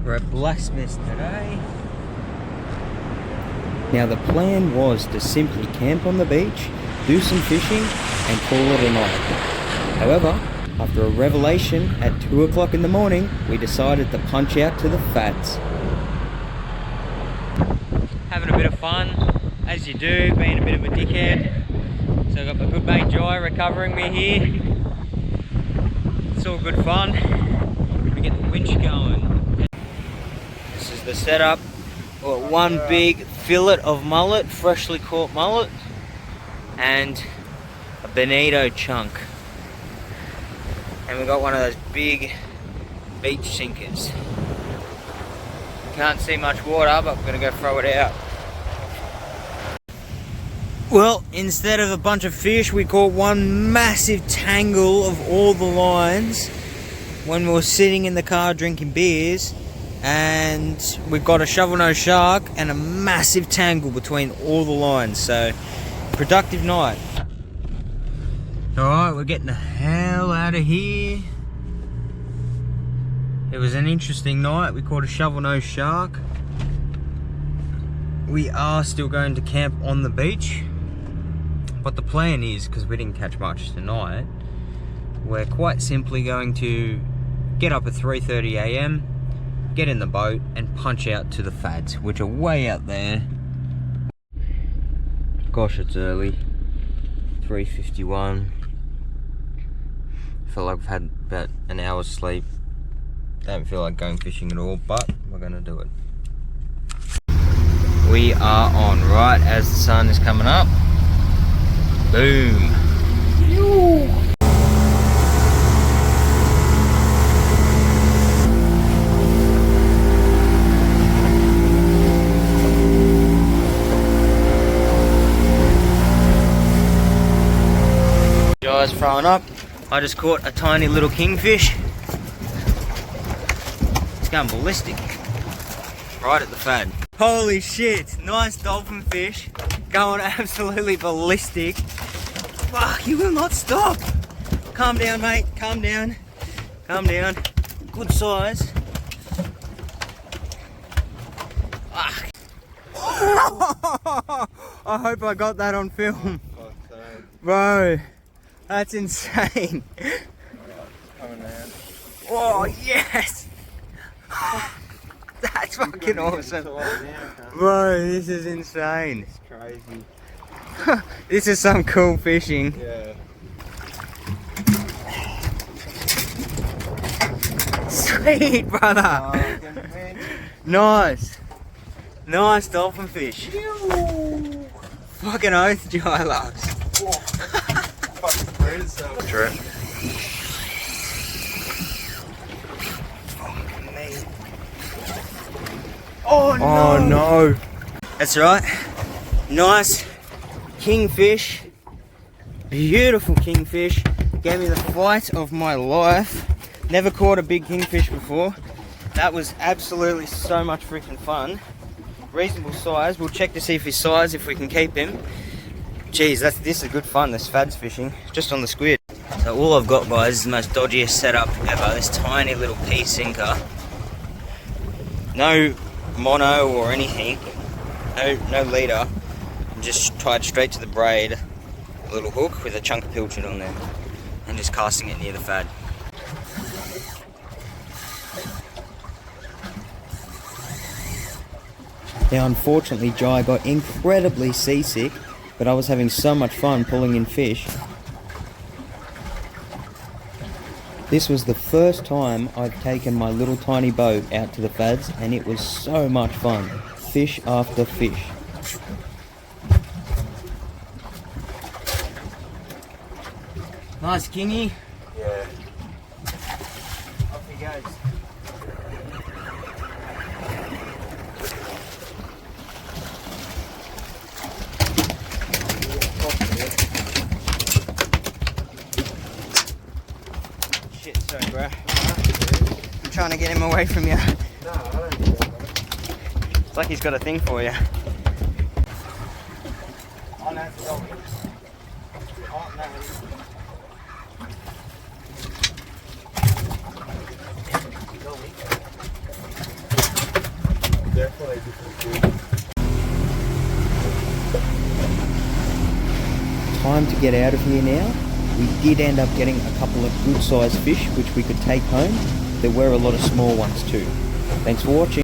We're at Blacksmiths today. Now the plan was to simply camp on the beach, do some fishing and call it a night. However, after a revelation at 2 o'clock in the morning, we decided to punch out to the FADs. Having a bit of fun, as you do, being a bit of a dickhead. So I've got my good mate Jai recovering me here. It's all good fun. We get the winch going. This is the setup. We've got one big fillet of mullet, freshly caught mullet, and a bonito chunk. And we've got one of those big beach sinkers. Can't see much water, but we're gonna go throw it out. Well, instead of a bunch of fish, we caught one massive tangle of all the lines when we were sitting in the car drinking beers, and we've got a shovel-nosed shark and a massive tangle between all the lines. So, productive night. Alright, we're getting the hell out of here. It was an interesting night. We caught a shovel-nosed shark. We are still going to camp on the beach. But the plan is, because we didn't catch much tonight, we're quite simply going to get up at 3:30 AM, get in the boat and punch out to the FADs, which are way out there. Gosh, it's early. 3:51. Feel like I've had about an hour's sleep. Don't feel like going fishing at all, but we're gonna do it. We are on right as the sun is coming up. Boom. Yoo. Guys, throwing up. I just caught a tiny little kingfish. It's going ballistic. Right at the FAD. Holy shit, nice dolphin fish. Going absolutely ballistic. Fuck, he will not stop. Calm down, mate, calm down. Calm down. Good size. Fuck. I hope I got that on film. Bro, that's insane. Oh, yes. That's fucking awesome. Bro, this is insane. It's crazy. This is some cool fishing. Yeah. Sweet, brother. Nice. Nice dolphin fish. Fucking oath, Jai loves. True. Oh no! Oh no! That's right. Nice kingfish. Beautiful kingfish. Gave me the fight of my life. Never caught a big kingfish before. That was absolutely so much freaking fun. Reasonable size. We'll check to see if his size, if we can keep him. Jeez, this is good fun, this FADs fishing. Just on the squid. So all I've got, guys, is the most dodgiest setup ever. This tiny little pea sinker. No mono or anything. No leader. Just tied straight to the braid. A little hook with a chunk of pilchard on there. And just casting it near the FAD. Now unfortunately Jai got incredibly seasick, but I was having so much fun pulling in fish. This was the first time I've taken my little tiny boat out to the FADs, and it was so much fun. Fish after fish. Nice kingy. Yeah. Off he goes. Shit, sorry bro. I'm trying to get him away from you. No, I don't do that, bro. It's like he's got a thing for you. Oh, no, it's dog. Oh, no. Time to get out of here now. We did end up getting a couple of good sized fish which we could take home. There were a lot of small ones too. Thanks for watching.